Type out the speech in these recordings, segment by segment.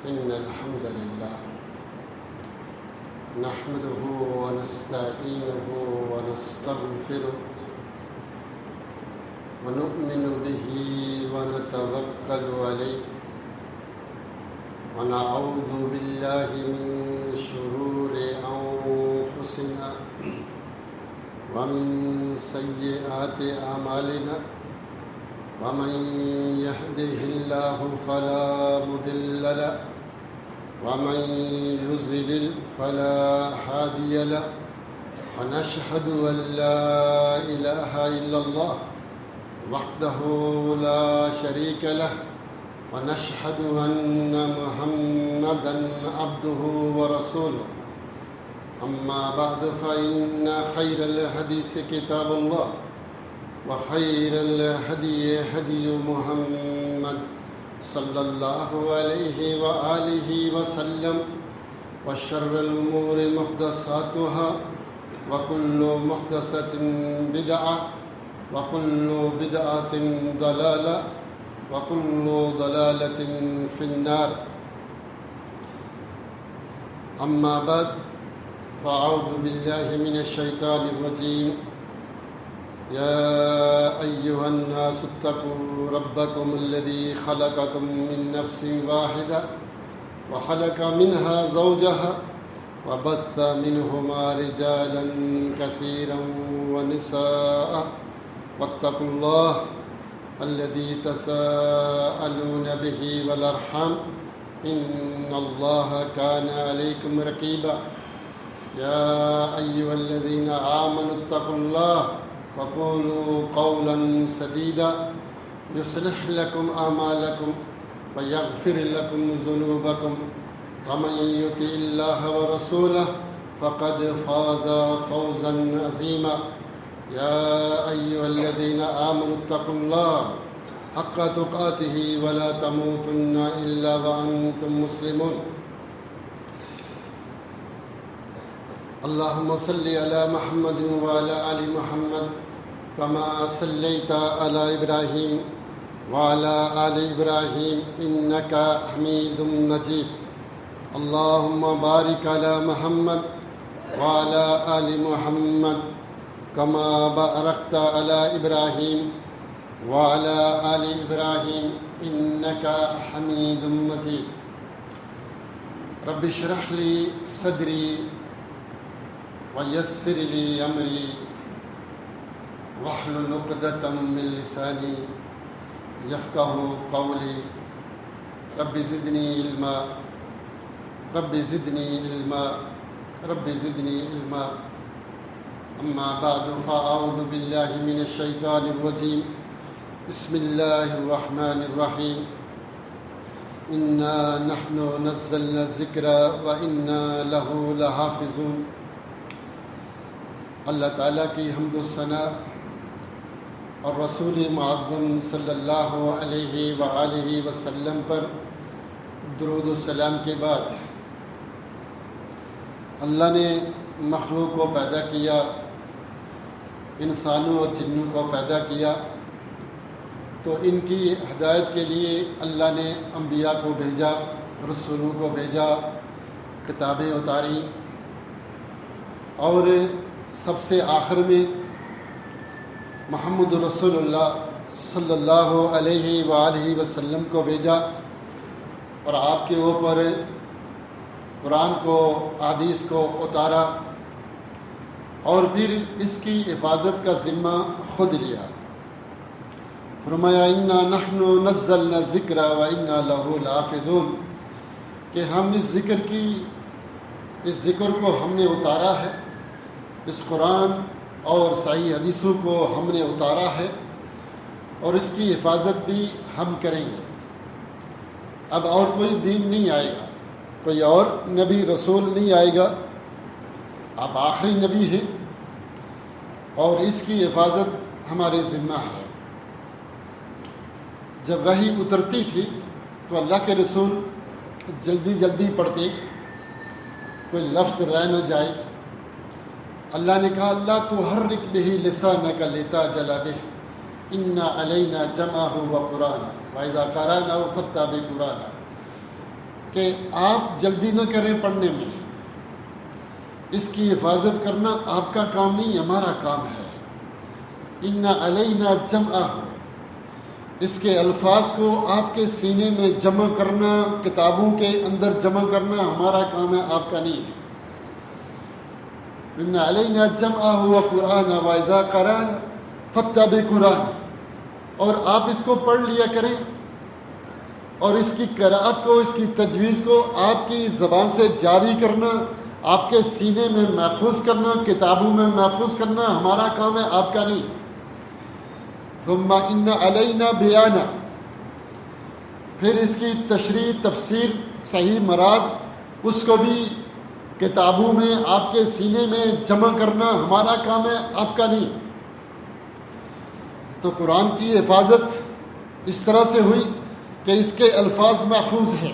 إن الحمد لله نحمده ونستعينه ونستغفره ونؤمن به ونتوكل عليه ونعوذ بالله من شرور أنفسنا ومن سيئات أعمالنا ومن يهده الله فلا مضل له ومن يضلل فلا هادي له ونشهد أن لا إله إلا الله وحده لا شريك له ونشهد أن محمدا عبده ورسوله أما بعد فإن خير الحديث كتاب الله وخير الهدي هدي محمد صلى الله عليه وآله وسلم وشر الأمور محدثاتها وكل محدثة بدعة وكل بدعة ضلالة وكل ضلالة في النار أما بعد فأعوذ بالله من الشيطان الرجيم يا أيها الناس اتقوا ربكم الذي خلقكم من نفس واحدة وخلق منها زوجها وبث منهما رجالا كثيرا ونساء واتقوا الله الذي تساءلون به والأرحام إن الله كان عليكم رقيبا يا أيها الذين آمنوا اتقوا الله وقولوا قولا سديدا يصلح لكم أعمالكم ويغفر لكم ذنوبكم ومن يطع الله ورسوله فقد فاز فوزا عظيما يا أيها الذين آمنوا اتقوا الله حق تقاته ولا تموتن إلا وأنتم مسلمون اللهم صل على محمد وعلى آل محمد كما صليت على إبراهيم وعلى آل إبراهيم إنك حميد مجيد اللهم بارك على محمد وعلى آل محمد كما باركت على إبراهيم وعلى آل إبراهيم إنك حميد مجيد رب اشرح لي صدري ويسر لي أمري واحلل عقدة من لساني يفقه قولي رب زدني علما رب زدني علما رب زدني علما أما بعد فأعوذ بالله من الشيطان الرجيم بسم الله الرحمن الرحيم إنا نحن نزلنا الذكر وإنا له لحافظون اللہ تعالیٰ کی حمد و ثنا اور رسول معظم صلی اللہ علیہ وآلہ وسلم پر درود و سلام کے بعد اللہ نے مخلوق کو پیدا کیا، انسانوں اور جنوں کو پیدا کیا، تو ان کی ہدایت کے لیے اللہ نے انبیاء کو بھیجا، رسولوں کو بھیجا، کتابیں اتاری، اور سب سے آخر میں محمد رسول اللہ صلی اللہ علیہ وآلہ وسلم کو بھیجا اور آپ کے اوپر قرآن کو، احادیث کو اتارا اور پھر اس کی حفاظت کا ذمہ خود لیا۔ فرمایا انا نحن نزلنا الذکر وانا لہ لحافظون، کہ ہم اس ذکر کو ہم نے اتارا ہے، اس قرآن اور صحیح حدیثوں کو ہم نے اتارا ہے اور اس کی حفاظت بھی ہم کریں گے۔ اب اور کوئی دین نہیں آئے گا، کوئی اور نبی رسول نہیں آئے گا، آپ آخری نبی ہیں اور اس کی حفاظت ہمارے ذمہ ہے۔ جب وحی اترتی تھی تو اللہ کے رسول جلدی جلدی پڑھتے، کوئی لفظ رہ نہ جائے۔ اللہ نے کہا اللہ تحرک بہ لسانک لتعجل بہ انا علینا جمعہ و قرآن وَإِذَا قَرَأْنَاهُ فَاتَّبِعْ قُرْآنَهُ، کہ آپ جلدی نہ کریں پڑھنے میں، اس کی حفاظت کرنا آپ کا کام نہیں، ہمارا کام ہے۔ ان علینا جمعہ، اس کے الفاظ کو آپ کے سینے میں جمع کرنا، کتابوں کے اندر جمع کرنا ہمارا کام ہے، آپ کا نہیں ہے۔ ان علینا جمعہ و قرآن وَإِذَا قَرَأْنَا فَاتَّبِعْ قرآن، اور آپ اس کو پڑھ لیا کریں، اور اس کی قراءت کو، اس کی تجویز کو آپ کی زبان سے جاری کرنا، آپ کے سینے میں محفوظ کرنا، کتابوں میں محفوظ کرنا ہمارا کام ہے، آپ کا نہیں۔ ثم ان علینا بیانہ، پھر اس کی تشریح، تفسیر، صحیح مراد، اس کو بھی کتابوں میں آپ کے سینے میں جمع کرنا ہمارا کام ہے، آپ کا نہیں۔ تو قرآن کی حفاظت اس طرح سے ہوئی کہ اس کے الفاظ محفوظ ہیں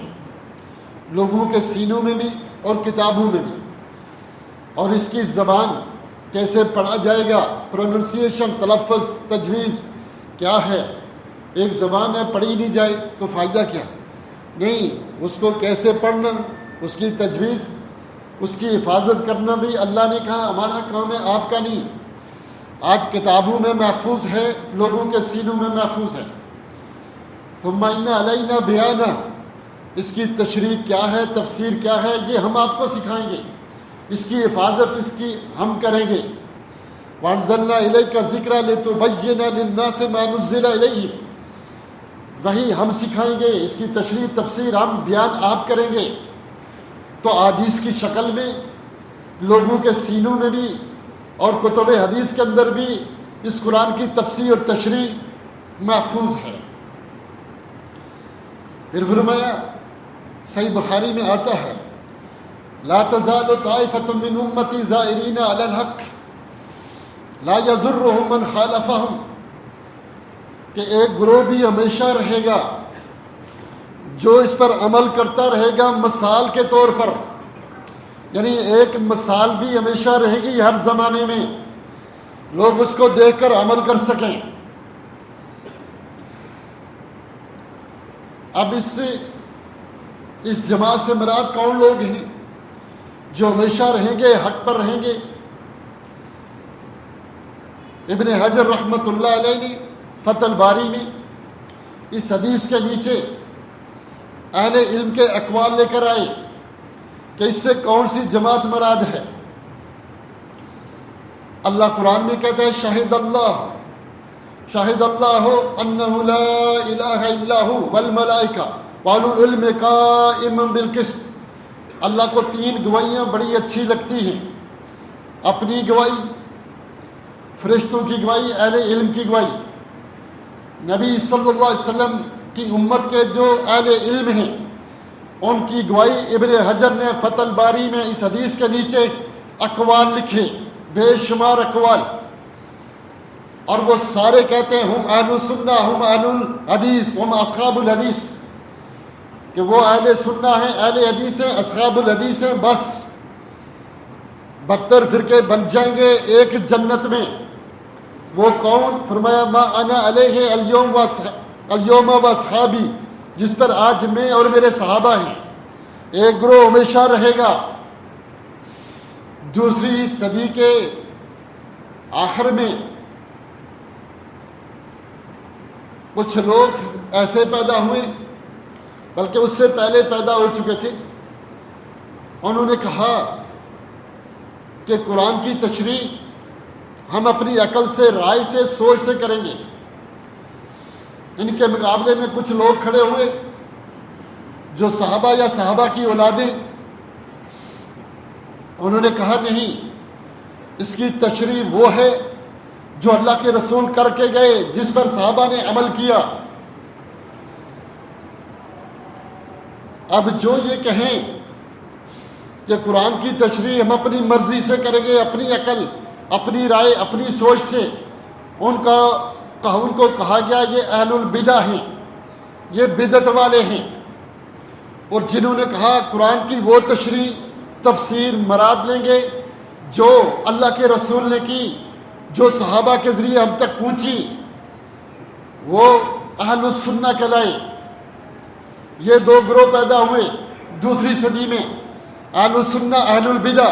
لوگوں کے سینوں میں بھی اور کتابوں میں بھی، اور اس کی زبان کیسے پڑھا جائے گا، پروننسیشن، تلفظ، تجویز کیا ہے۔ ایک زبان ہے پڑھی نہیں جائے تو فائدہ کیا؟ نہیں، اس کو کیسے پڑھنا، اس کی تجویز، اس کی حفاظت کرنا بھی اللہ نے کہا ہمارا کام ہے، آپ کا نہیں۔ آج کتابوں میں محفوظ ہے، لوگوں کے سینوں میں محفوظ ہے۔ ثم ان علینا بیانہ، اس کی تشریح کیا ہے، تفسیر کیا ہے، یہ ہم آپ کو سکھائیں گے، اس کی حفاظت اس کی ہم کریں گے۔ وَأَنزَلْنَا إِلَيْكَ الذِّكْرَ لِتُبَيِّنَ لِلنَّاسِ مَا نُزِّلَ إِلَيْهِمْ، وہی ہم سکھائیں گے، اس کی تشریح، تفسیر ہم، بیان آپ کریں گے۔ تو احادیث کی شکل میں لوگوں کے سینوں میں بھی اور کتب حدیث کے اندر بھی اس قرآن کی تفسیر اور تشریح محفوظ ہے۔ پھر فرمایا، صحیح بخاری میں آتا ہے، لا تزال طائفة من امتی ظاہرین علی الحق لا یضرهم من خالفهم، کہ ایک گروہ بھی ہمیشہ رہے گا جو اس پر عمل کرتا رہے گا مثال کے طور پر، یعنی ایک مثال بھی ہمیشہ رہے گی ہر زمانے میں، لوگ اس کو دیکھ کر عمل کر سکیں۔ اب اس جماعت سے مراد کون لوگ ہیں جو ہمیشہ رہیں گے، حق پر رہیں گے؟ ابن حجر رحمۃ اللہ علیہ نے فتح الباری میں اس حدیث کے نیچے اہل علم کے اقوال لے کر آئے کہ اس سے کون سی جماعت مراد ہے۔ اللہ قرآن میں کہتا ہے، شاہد اللہ انہ لا الہ الا ہو والملائکہ واولو العلم قائما بالقسط۔ اللہ کو 3 گواہیاں بڑی اچھی لگتی ہیں، اپنی گواہی، فرشتوں کی گواہی، اہل علم کی گواہی۔ نبی صلی اللہ علیہ وسلم کی امت کے جو اہل علم ہیں ان کی گواہی۔ ابن حجر نے فتح الباری میں اس حدیث کے نیچے اقوال لکھے، بے شمار اقوال، اور وہ سارے کہتے ہیں ہم اہل سنہ، ہم اہل الحدیث، ہم اصحاب الحدیث، کہ وہ اہل سنہ ہیں، اہل حدیث ہیں، اصحاب الحدیث ہیں۔ بس 72 فرقے بن جائیں گے ایک جنت میں۔ وہ کون؟ فرمایا، ما انا علیہ اليوم و اصحابی، جس پر آج میں اور میرے صحابہ ہیں۔ ایک گروہ ہمیشہ رہے گا۔ دوسری صدی کے آخر میں کچھ لوگ ایسے پیدا ہوئے، بلکہ اس سے پہلے پیدا ہو چکے تھے، انہوں نے کہا کہ قرآن کی تشریح ہم اپنی عقل سے، رائے سے، سوچ سے کریں گے۔ ان کے مقابلے میں کچھ لوگ کھڑے ہوئے جو صحابہ یا صحابہ کی اولادیں، انہوں نے کہا نہیں، اس کی تشریح وہ ہے جو اللہ کے رسول کر کے گئے، جس پر صحابہ نے عمل کیا۔ اب جو یہ کہیں کہ قرآن کی تشریح ہم اپنی مرضی سے کریں گے، اپنی عقل، اپنی رائے، اپنی سوچ سے، ان کو کہا گیا یہ اہل البدع ہیں، یہ بدعت والے ہیں۔ اور جنہوں نے کہا قرآن کی وہ تشریح، تفسیر، مراد لیں گے جو اللہ کے رسول نے کی، جو صحابہ کے ذریعے ہم تک پہنچی، وہ اہل السنہ کہلائے۔ یہ 2 گروہ پیدا ہوئے۔ دوسری صدی میں اہل السنہ اہل البدع،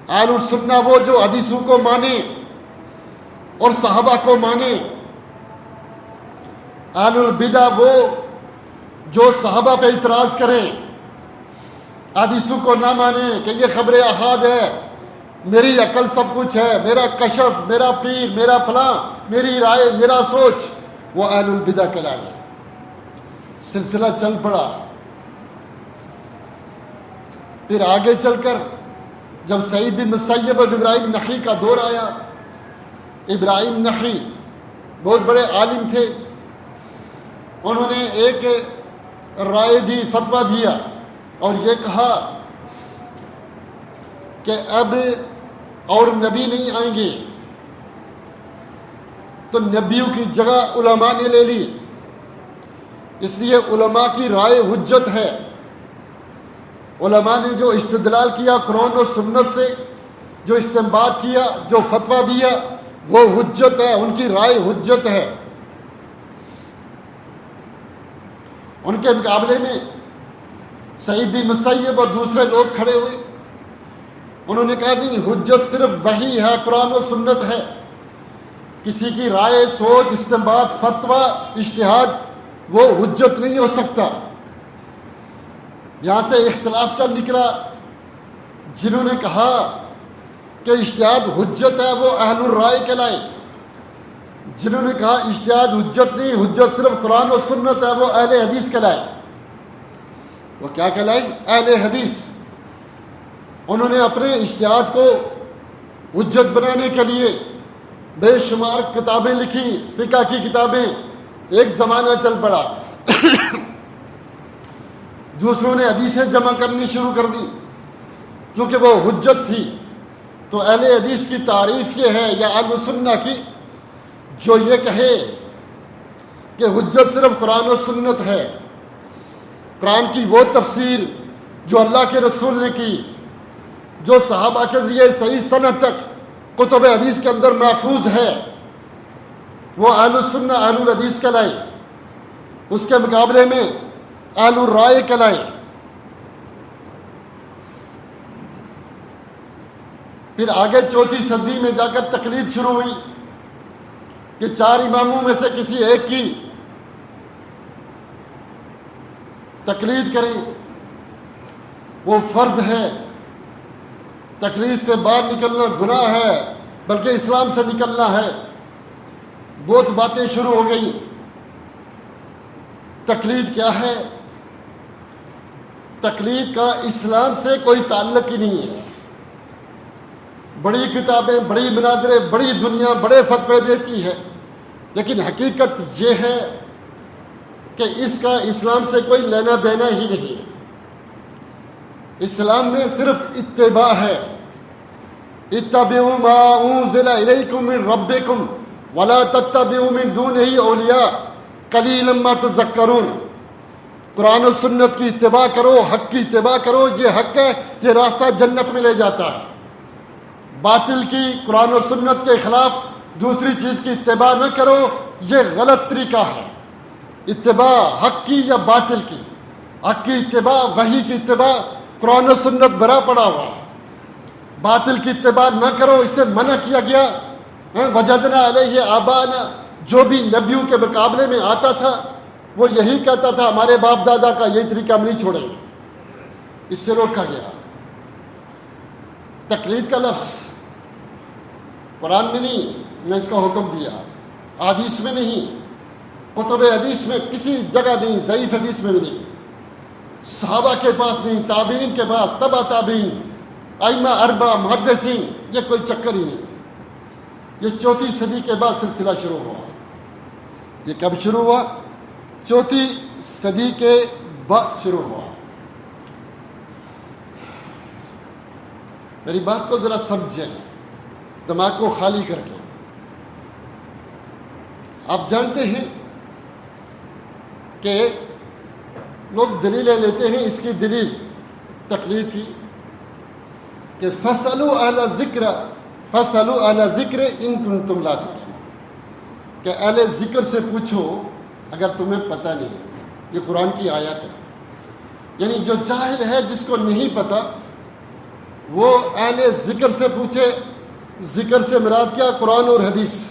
اہل السنہ وہ جو حدیثوں کو مانے اور صحابہ کو مانے، اہل البدع وہ جو صحابہ پہ اعتراض کریں، حدیثوں کو نہ مانے کہ یہ خبر احاد ہے، میری عقل سب کچھ ہے، میرا کشف، میرا پیر، میرا فلاں، میری رائے، میرا سوچ، وہ اہل البدع کہلائے۔ سلسلہ چل پڑا۔ پھر آگے چل کر جب سعید بن مسیب اور ابراہیم نخعی کا دور آیا، ابراہیم نخعی بہت بڑے عالم تھے، انہوں نے ایک رائے دی، فتویٰ دیا اور یہ کہا کہ اب اور نبی نہیں آئیں گے، تو نبیوں کی جگہ علماء نے لے لی، اس لیے علماء کی رائے حجت ہے۔ علماء نے جو استدلال کیا قرآن و سنت سے، جو استنباط کیا، جو فتویٰ دیا، وہ حجت ہے، ان کی رائے حجت ہے۔ ان کے مقابلے میں سعید بن مسیب اور دوسرے لوگ کھڑے ہوئے، انہوں نے کہا نہیں، حجت صرف وحی ہے، قرآن و سنت ہے، کسی کی رائے، سوچ، استنباط، فتویٰ، اجتہاد وہ حجت نہیں ہو سکتا۔ یہاں سے اختلاف چل نکلا۔ جنہوں نے کہا کہ اجتہاد حجت ہے وہ اہل الرائے کہلائے، جنہوں نے کہا اجتہاد حجت نہیں، حجت صرف قرآن و سنت ہے، وہ اہل حدیث کہلائے۔ وہ کیا کہلائے؟ اہل حدیث۔ انہوں نے اپنے اجتہاد کو حجت بنانے کے لیے بے شمار کتابیں لکھی، فقہ کی کتابیں، ایک زمانہ چل پڑا۔ دوسروں نے حدیثیں جمع کرنی شروع کر دی، کیونکہ وہ حجت تھی۔ تو اہل حدیث کی تعریف یہ ہے، یا اہل سنہ کی، جو یہ کہے کہ حجت صرف قرآن و سنت ہے، قرآن کی وہ تفسیر جو اللہ کے رسول نے کی، جو صحابہ کے ذریعے صحیح سند تک کتب حدیث کے اندر محفوظ ہے، وہ اہل السنہ اہل الحدیث کہلائے۔ اس کے مقابلے میں اہل الرائے کہلائے۔ پھر آگے چوتھی صدی میں جا کر تقلید شروع ہوئی کہ چار اماموں میں سے کسی ایک کی تقلید کریں، وہ فرض ہے، تقلید سے باہر نکلنا گناہ ہے، بلکہ اسلام سے نکلنا ہے۔ بہت باتیں شروع ہو گئی۔ تقلید کیا ہے؟ تقلید کا اسلام سے کوئی تعلق ہی نہیں ہے۔ بڑی کتابیں، بڑی مناظرے، بڑی دنیا بڑے فتوے دیتی ہے، لیکن حقیقت یہ ہے کہ اس کا اسلام سے کوئی لینا دینا ہی نہیں۔ اسلام میں صرف اتباع ہے۔ اتبعوا ما انزل الیکم من ربکم ولا تتبعوا من دونہ اولیاء قلیلا ما تذکرون۔ قرآن و سنت کی اتباع کرو، حق کی اتباع کرو، یہ حق ہے، یہ راستہ جنت میں لے جاتا ہے۔ باطل کی، قرآن و سنت کے خلاف دوسری چیز کی اتباع نہ کرو، یہ غلط طریقہ ہے۔ اتباع حق کی یا باطل کی، حق کی اتباع، وحی کی اتباع، قرآن و سنت برا پڑا ہوا ہے۔ باطل کی اتباع نہ کرو، اس سے منع کیا گیا۔ وجدنا علیہ آبانا، جو بھی نبیوں کے مقابلے میں آتا تھا وہ یہی کہتا تھا ہمارے باپ دادا کا یہی طریقہ ہم نہیں چھوڑیں گے، اس سے روکا گیا۔ تقلید کا لفظ قرآن میں نہیں، نہ اس کا حکم دیا، حدیث میں نہیں، کتب حدیث میں کسی جگہ نہیں، ضعیف حدیث میں بھی نہیں، صحابہ کے پاس نہیں، تابعین کے پاس، تبع تابعین، ائمہ اربعہ، محدثین، یہ کوئی چکر ہی نہیں۔ یہ چوتھی صدی کے بعد سلسلہ شروع ہوا۔ یہ کب شروع ہوا؟ چوتھی صدی کے بعد شروع ہوا۔ میری بات کو ذرا سمجھیں، دماغ کو خالی کر کے۔ آپ جانتے ہیں کہ لوگ دلیلیں لیتے ہیں، اس کی دلیل تقلید کی کہ فَاسْأَلُوا أَهْلَ الذِّكْرِ فَاسْأَلُوا أَهْلَ الذِّكْرِ إِن كُنتُمْ لَا تَعْلَمُونَ، کہ اہل ذکر سے پوچھو اگر تمہیں پتہ نہیں۔ یہ قرآن کی آیت ہے۔ یعنی جو جاہل ہے، جس کو نہیں پتا، وہ اہل ذکر سے پوچھے۔ ذکر سے مراد کیا؟ قرآن اور حدیث،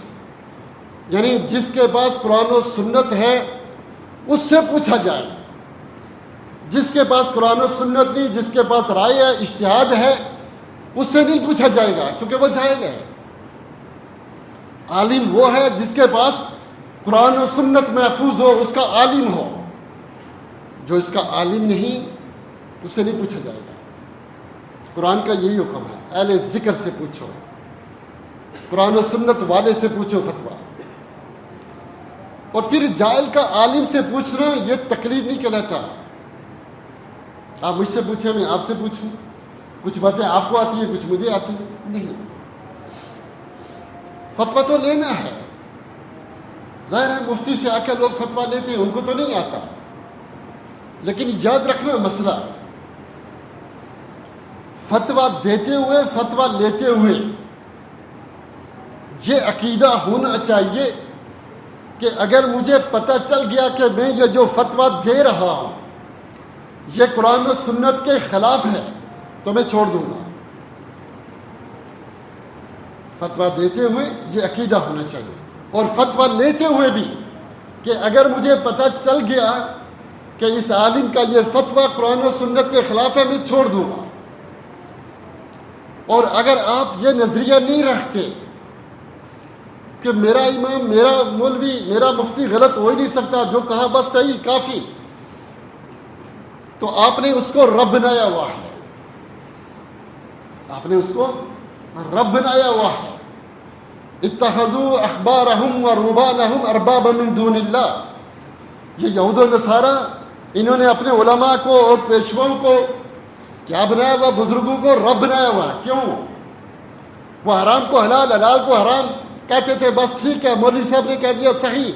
یعنی جس کے پاس قرآن و سنت ہے اس سے پوچھا جائے۔ جس کے پاس قرآن و سنت نہیں، جس کے پاس رائے ہے، اجتہاد ہے، اس سے نہیں پوچھا جائے گا، کیونکہ وہ جاہل ہے۔ عالم وہ ہے جس کے پاس قرآن و سنت محفوظ ہو، اس کا عالم ہو۔ جو اس کا عالم نہیں، اس سے نہیں پوچھا جائے گا۔ قرآن کا یہی حکم ہے، اہل ذکر سے پوچھو، قرآن و سنت والے سے پوچھو فتویٰ۔ اور پھر جاہل کا عالم سے پوچھنا یہ تقلید نہیں کہلاتا۔ آپ مجھ سے پوچھیں، میں آپ سے پوچھوں، کچھ باتیں آپ کو آتی ہیں، کچھ مجھے آتی ہیں، نہیں۔ فتویٰ تو لینا ہے، ظاہر ہے مفتی سے آ کے لوگ فتویٰ لیتے ہیں، ان کو تو نہیں آتا، لیکن یاد رکھنا مسئلہ، فتویٰ دیتے ہوئے، فتویٰ لیتے ہوئے یہ عقیدہ ہونا چاہیے کہ اگر مجھے پتہ چل گیا کہ میں یہ جو فتویٰ دے رہا ہوں یہ قرآن و سنت کے خلاف ہے تو میں چھوڑ دوں گا۔ فتویٰ دیتے ہوئے یہ عقیدہ ہونا چاہیے، اور فتویٰ لیتے ہوئے بھی کہ اگر مجھے پتہ چل گیا کہ اس عالم کا یہ فتویٰ قرآن و سنت کے خلاف ہے میں چھوڑ دوں گا۔ اور اگر آپ یہ نظریہ نہیں رکھتے کہ میرا امام، میرا مولوی، میرا مفتی غلط ہو ہی نہیں سکتا، جو کہا بس صحیح کافی، تو آپ نے اس کو رب بنایا ہوا ہے، آپ نے اس کو رب بنایا ہوا ہے۔ اتخذوا احبارهم ورهبانهم اربابا من دون اللہ، یہ یہود و نصارہ انہوں نے اپنے علماء کو اور پیشواؤں کو کیا بنایا ہوا؟ بزرگوں کو رب بنایا ہوا۔ کیوں؟ وہ حرام کو حلال، حلال کو حرام کہتے تھے، بس ٹھیک ہے مولوی صاحب نے کہہ دیا صحیح،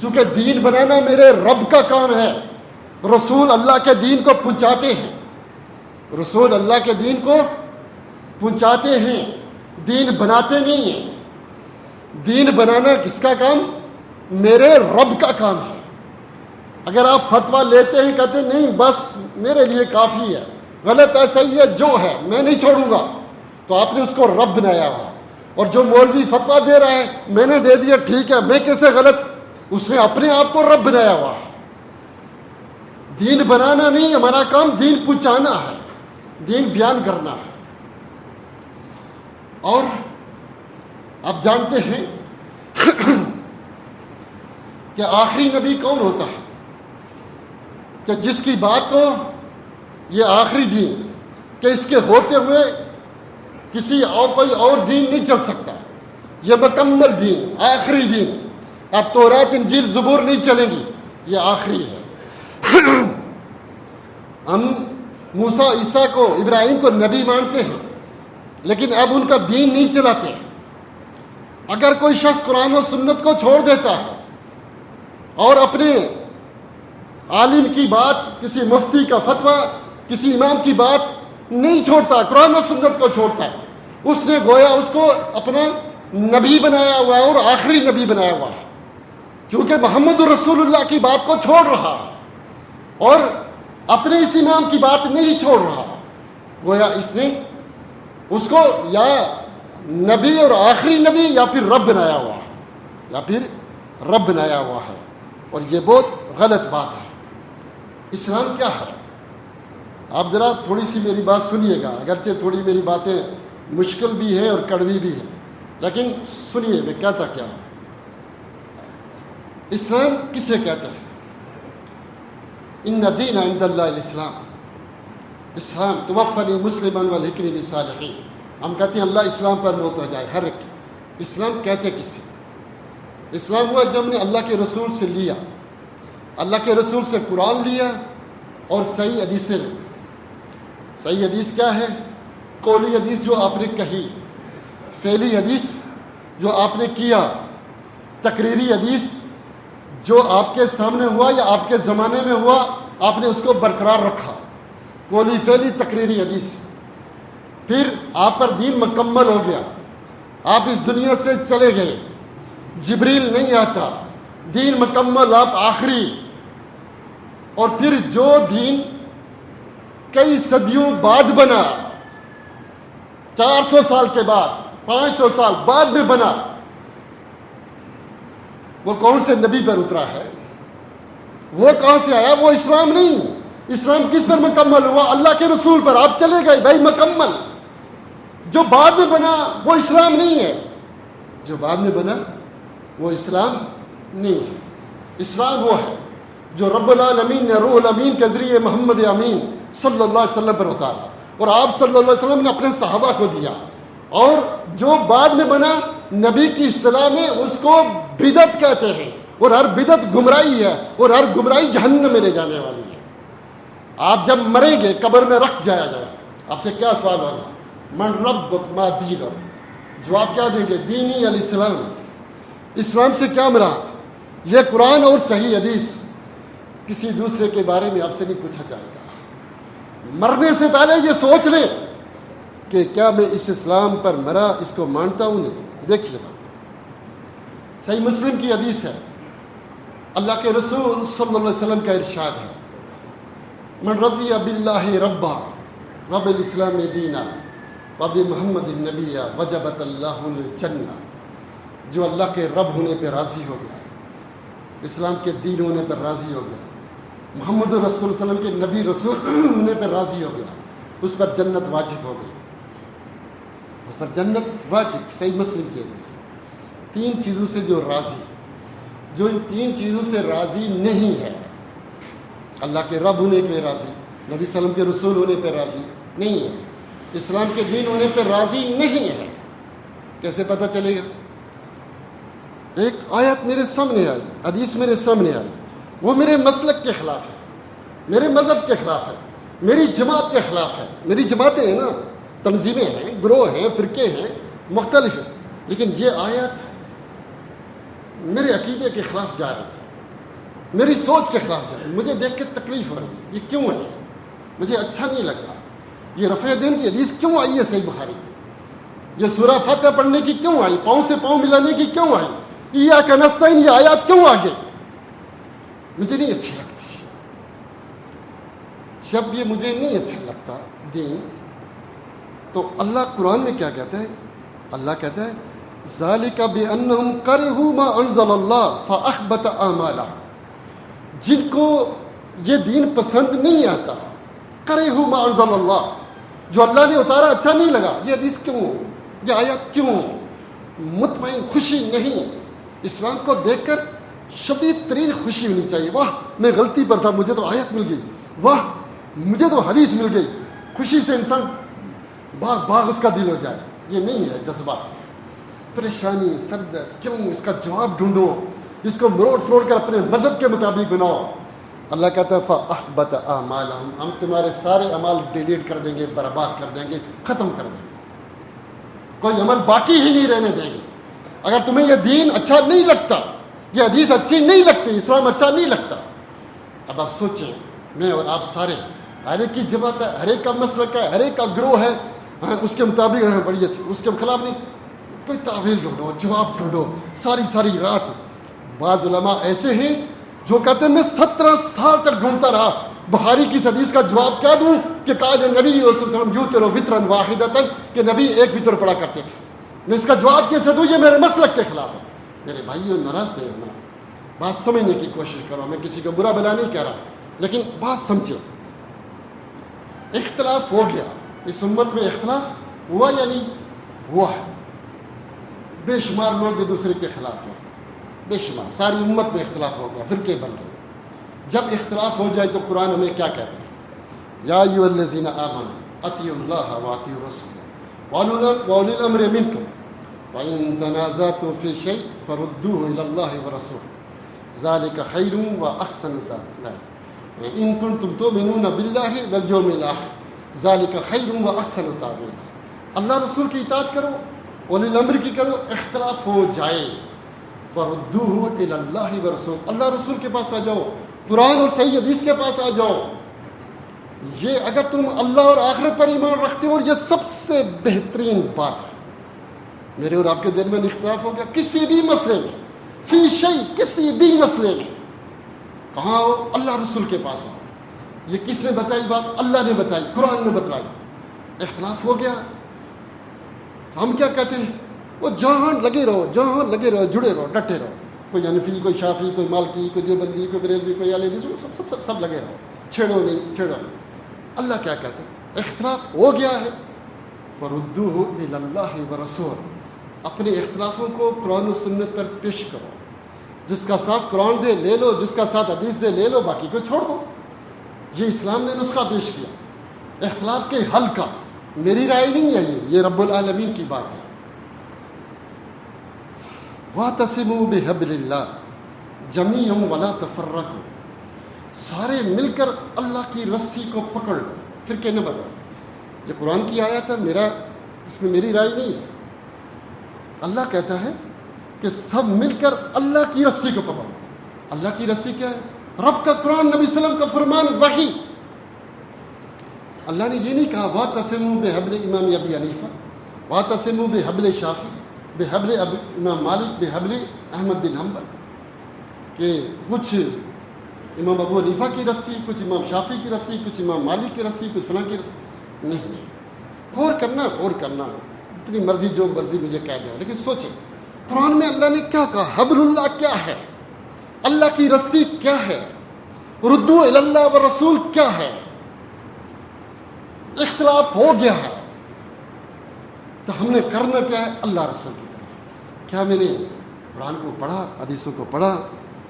چونکہ دین بنانا میرے رب کا کام ہے۔ رسول اللہ کے دین کو پہنچاتے ہیں، رسول اللہ کے دین کو پہنچاتے ہیں، دین بناتے نہیں ہیں۔ دین بنانا کس کا کام؟ میرے رب کا کام ہے۔ اگر آپ فتویٰ لیتے ہیں، کہتے ہیں نہیں بس میرے لیے کافی ہے، غلط ہے صحیح ہے جو ہے میں نہیں چھوڑوں گا، تو آپ نے اس کو رب بنایا ہوا ہے۔ اور جو مولوی فتویٰ دے رہا ہے، میں نے دے دیا ٹھیک ہے، میں کیسے غلط، اس نے اپنے آپ کو رب بنایا ہوا ہے۔ دین بنانا نہیں ہمارا کام، دین پہنچانا ہے، دین بیان کرنا ہے۔ اور آپ جانتے ہیں کہ آخری نبی کون ہوتا ہے، کہ جس کی بات کو یہ آخری دین، کہ اس کے ہوتے ہوئے کسی اور کوئی اور دین نہیں چل سکتا، یہ مکمل دین، آخری دین۔ اب تورات انجیل زبور نہیں چلیں گی، یہ آخری ہے۔ ہم موسیٰ، عیسیٰ کو، ابراہیم کو نبی مانتے ہیں، لیکن اب ان کا دین نہیں چلاتے۔ اگر کوئی شخص قرآن و سنت کو چھوڑ دیتا ہے اور اپنے عالم کی بات، کسی مفتی کا فتویٰ، کسی امام کی بات نہیں چھوڑتا، قرآن و سنت کو چھوڑتا ہے، اس نے گویا اس کو اپنا نبی بنایا ہوا ہے اور آخری نبی بنایا ہوا ہے، کیونکہ محمد رسول اللہ کی بات کو چھوڑ رہا ہے اور اپنے اس امام کی بات نہیں چھوڑ رہا، گویا اس نے اس کو یا نبی اور آخری نبی یا پھر رب بنایا ہوا ہے، یا پھر رب بنایا ہوا ہے، اور یہ بہت غلط بات ہے۔ اسلام کیا ہے؟ آپ ذرا تھوڑی سی میری بات سنیے گا، اگرچہ تھوڑی میری باتیں مشکل بھی ہیں اور کڑوی بھی ہیں، لیکن سنیے میں کہتا کیا ہوں۔ اسلام کسے کہتے ہیں؟ ان الدین عند اللہ الاسلام، اسلام توفنی مسلما والحقنی بالصالحین، ہم کہتے ہیں اللہ اسلام پر موت ہو جائے ہر ایک۔ اسلام کہتے کسے؟ اسلام ہوا جب نے اللہ کے رسول سے لیا، اللہ کے رسول سے قرآن لیا اور صحیح حدیثیں لی۔ صحیح حدیث کیا ہے؟ قولی حدیث جو آپ نے کہی، فعلی حدیث جو آپ نے کیا، تقریری حدیث جو آپ کے سامنے ہوا یا آپ کے زمانے میں ہوا، آپ نے اس کو برقرار رکھا، قولی فعلی تقریری حدیث۔ پھر آپ پر دین مکمل ہو گیا، آپ اس دنیا سے چلے گئے، جبریل نہیں آتا، دین مکمل، آپ آخری اور پھر جو دین کئی صدیوں بعد بنا، 400 سال کے بعد، 500 سال بعد میں بنا، وہ کون سے نبی پر اترا ہے؟ وہ کہاں سے آیا؟ وہ اسلام نہیں۔ اسلام کس پر مکمل ہوا؟ اللہ کے رسول پر۔ آپ چلے گئے بھائی مکمل۔ جو بعد میں بنا وہ اسلام نہیں ہے، جو بعد میں بنا وہ اسلام نہیں ہے۔ اسلام وہ ہے جو رب العالمین نے روح الامین کے ذریعے محمد امین صلی اللہ علیہ وسلم پر اتارا، اور آپ صلی اللہ علیہ وسلم نے اپنے صحابہ کو دیا۔ اور جو بعد میں بنا نبی کی اصطلاح میں اس کو بدعت کہتے ہیں، اور ہر بدعت گمراہی ہے، اور ہر گمراہی جہنم میں لے جانے والی ہے۔ آپ جب مریں گے قبر میں رکھ جایا جائے، آپ سے کیا سوال ہوگا؟ من ربک ما دینک؟ جواب کیا دیں گے؟ دینی الاسلام۔ اسلام سے کیا مراد؟ یہ قرآن اور صحیح حدیث، کسی دوسرے کے بارے میں آپ سے نہیں پوچھا جائے گا۔ مرنے سے پہلے یہ سوچ لیں کہ کیا میں اس اسلام پر مرا، اس کو مانتا ہوں نہیں۔ دیکھیے بات، صحیح مسلم کی حدیث ہے، اللہ کے رسول صلی اللہ علیہ وسلم کا ارشاد ہے، من رضی باللہ ربا وبالاسلام دینا وبمحمد النبی وجبت اللہ الجنہ۔ جو اللہ کے رب ہونے پہ راضی ہو گیا، اسلام کے دین ہونے پر راضی ہو گیا، محمد رسول صلی اللہ علیہ وسلم کے نبی رسول ہونے پر راضی ہو گیا، اس پر جنت واجب ہو گئی، اس پر جنت واجب۔ صحیح مسلم کی حدیث۔ 3 چیزوں سے جو راضی، جو ان 3 چیزوں سے راضی نہیں ہے، اللہ کے رب ہونے پہ راضی، نبی صلی اللہ علیہ وسلم کے رسول ہونے پہ راضی نہیں ہے، اسلام کے دین ہونے پہ راضی نہیں ہے، کیسے پتہ چلے گا؟ ایک آیت میرے سامنے آئی، حدیث میرے سامنے آئی، وہ میرے مسلک کے خلاف ہے، میرے مذہب کے خلاف ہے، میری جماعت کے خلاف ہے۔ میری جماعتیں ہیں نا، تنظیمیں ہیں، گروہ ہیں، فرقے ہیں، مختلف ہیں، لیکن یہ آیت میرے عقیدے کے خلاف جا رہی ہے، میری سوچ کے خلاف جا رہی ہے، مجھے دیکھ کے تکلیف ہو رہی ہے۔ یہ کیوں ہے؟ مجھے اچھا نہیں لگ رہا۔ یہ رفع دین کی حدیث کیوں آئی ہے صحیح بخاری؟ یہ سورہ فاتحہ پڑھنے کی کیوں آئی؟ پاؤں سے پاؤں ملانے کی کیوں آئی؟ ایاک نستعین یہ آیات کیوں آ گئی؟ مجھے نہیں اچھی لگتی۔ جب یہ مجھے نہیں اچھا لگتا دین، تو اللہ قرآن میں کیا کہتا ہے؟ اللہ کہتا ہے ذالک بانہم کرہوا ما انزل اللہ فاحبط اعمالہم۔ جن کو یہ دین پسند نہیں آتا، کرہوا ما انزل اللہ، جو اللہ نے اتارا اچھا نہیں لگا، یہ حدیث کیوں، یہ آیات کیوں؟ مطمئن خوشی نہیں۔ اسلام کو دیکھ کر شدید ترین خوشی ہونی چاہیے، واہ میں غلطی پر تھا، مجھے تو آیت مل گئی، واہ مجھے تو حدیث مل گئی۔ خوشی سے انسان باغ باغ اس کا دل ہو جائے۔ یہ نہیں ہے جذبہ۔ پریشانی، سرد، کیوں؟ اس کا جواب ڈھونڈو، اس کو مروڑ توڑ کر اپنے مذہب کے مطابق بناؤ۔ اللہ کہتا ہے فَأَحْبَطَ أَعْمَالَهُمْ، ہم تمہارے سارے اعمال ڈیلیٹ کر دیں گے، برباد کر دیں گے، ختم کر دیں گے، کوئی عمل باقی ہی نہیں رہنے دیں گے۔ اگر تمہیں یہ دین اچھا نہیں لگتا، یہ حدیث اچھی نہیں لگتی، اسلام اچھا نہیں لگتا، اب آپ سوچیں، میں اور آپ سارے، ہر ایک کی جماعت ہے، ہر ایک کا مسلک ہے، ہر ایک کا گروہ ہے، اس کے مطابق بڑی اچھی، اس کے خلاف نہیں، کوئی تعویل ڈھونڈو، جواب ڈھونڈو، ساری رات۔ بعض علماء ایسے ہیں جو کہتے ہیں میں 17 سال تک ڈھونڈتا رہا، بخاری کی حدیث کا جواب کیا دوں کہ کہا جو نبی صلی اللہ علیہ وسلم یوتر وطرن واحدتن، کہ نبی ایک وطر پڑا کرتے تھے، میں اس کا جواب کیسے دوں؟ یہ میرے مسلک کے خلاف ہے۔ میرے بھائیوں ناراض نہیں ہونا، بات سمجھنے کی کوشش کرو، میں کسی کو برا بلا نہیں کہہ رہا، لیکن بات سمجھے۔ اختلاف ہو گیا، اس امت میں اختلاف ہوا یا نہیں ہوا ہے؟ بے شمار لوگ ایک دوسرے کے خلاف ہیں، بے شمار، ساری امت میں اختلاف ہو گیا، فرقے بن گئے۔ جب اختلاف ہو جائے تو قرآن ہمیں کیا کہتا ہے؟ یا ایھا الذین آمنوا اطیعوا اللہ واطیعوا الرسول واولی الامر منکم وان تنازعتم فی شیء فردوه الی اللہ والرسول ذلک خیر واحسن تأویلا ان کنتم تؤمنون باللہ والیوم الآخر ذلک خیر واحسن تأویلا۔ اللہ رسول کی اطاعت کرو، اولی الامر کی کرو، اختلاف ہو جائے فردوه الی اللہ والرسول، اللہ رسول کے پاس آ جاؤ، قرآن اور صحیح حدیث کے پاس آ جاؤ۔ یہ اگر تم اللہ اور آخرت پر ایمان رکھتے ہو، اور یہ سب سے بہترین بات ہے۔ میرے اور آپ کے درمیان اختلاف ہو گیا کسی بھی مسئلے میں، فی شیء، کسی بھی مسئلے میں، کہاں ہو؟ اللہ رسول کے پاس ہو. یہ کس نے بتائی بات؟ اللہ نے بتائی، قرآن نے بتلائی. اختلاف ہو گیا تو ہم کیا کہتے ہیں؟ وہ جہاں لگے رہو، جہاں لگے رہو، جڑے رہو، ڈٹے رہو. کوئی حنفی، کوئی شافعی، کوئی مالکی، کوئی دیوبندی، کوئی بریلوی، کوئی اہل حدیث، سب سب سب سب لگے رہو، چھیڑو نہیں، چھیڑو نہیں. اللہ کیا کہتے ہیں؟ اختلاف ہو گیا ہے، وردوہ الی اللہ ورسول، اپنے اختلافوں کو قرآن و سنت پر پیش کرو. جس کا ساتھ قرآن دے لے لو، جس کا ساتھ حدیث دے لے لو، باقی کو چھوڑ دو. یہ اسلام نے نسخہ پیش کیا اختلاف کے حل کا. میری رائے نہیں ہے، یہ رب العالمین کی بات ہے. وَاعْتَصِمُوا بِحَبْلِ اللَّهِ جَمِيعًا وَلَا تَفَرَّقُوا، سارے مل کر اللہ کی رسی کو پکڑ لو، پھر کہنا بتاؤ. یہ قرآن کی آیت ہے، اس میں میری رائے نہیں ہے. اللہ کہتا ہے کہ سب مل کر اللہ کی رسی کو پکڑو. اللہ کی رسی کیا ہے؟ رب کا قرآن، نبی صلی اللہ علیہ وسلم کا فرمان، وحی. اللہ نے یہ نہیں کہا وَاعْتَصِمُوا بِحَبْلِ امام ابی حنیفہ، وَاعْتَصِمُوا بِحَبْلِ شافعی، بحبل امام مالک، بحبل احمد بن حنبل، کہ کچھ امام ابو حنیفہ کی رسی، کچھ امام شافعی کی رسی، کچھ امام مالک کی رسی، کچھ فلاں کی رسی. نہیں، غور کرنا جتنی مرضی جو مرضی مجھے کہہ دیں، لیکن سوچیں قرآن میں اللہ نے کیا کہا؟ حبل اللہ کیا ہے؟ اللہ کی رسی کیا ہے؟ ردو الی اللہ والرسول کیا ہے؟ اختلاف ہو گیا ہے تو ہم نے کرنا کیا ہے؟ اللہ رسول کی طرف. کیا میں نے قرآن کو پڑھا، حدیثوں کو پڑھا،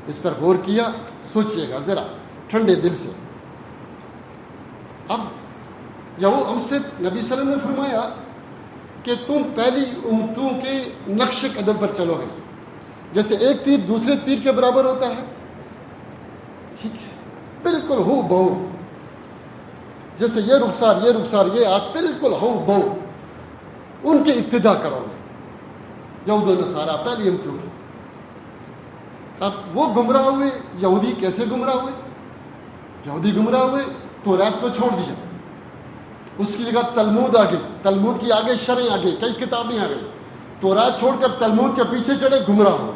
اس پر غور کیا؟ سوچئے گا ذرا ٹھنڈے دل سے. اب یہ ہم سے نبی صلی اللہ علیہ وسلم نے فرمایا کہ تم پہلی امتوں کے نقش قدم پر چلو گے. جیسے ایک تیر دوسرے تیر کے برابر ہوتا ہے، ٹھیک ہے، بالکل ہو بہو. جیسے یہ رخسار یہ آج بالکل ہو بہو ان کی ابتدا کرو گے. یہود و نصارہ پہلی امتوں کی. اب وہ گمراہ ہوئے. یہودی کیسے گمراہ ہوئے؟ یہودی گمراہ ہوئے توریت کو چھوڑ دیا، اس کی جگہ تلمود آ گئی، تلمود کی آگے شرعیں آ گئی، کئی کتابیں آ گئی. توریت چھوڑ کر تلمود کے پیچھے چڑھے، گمراہ ہوئے.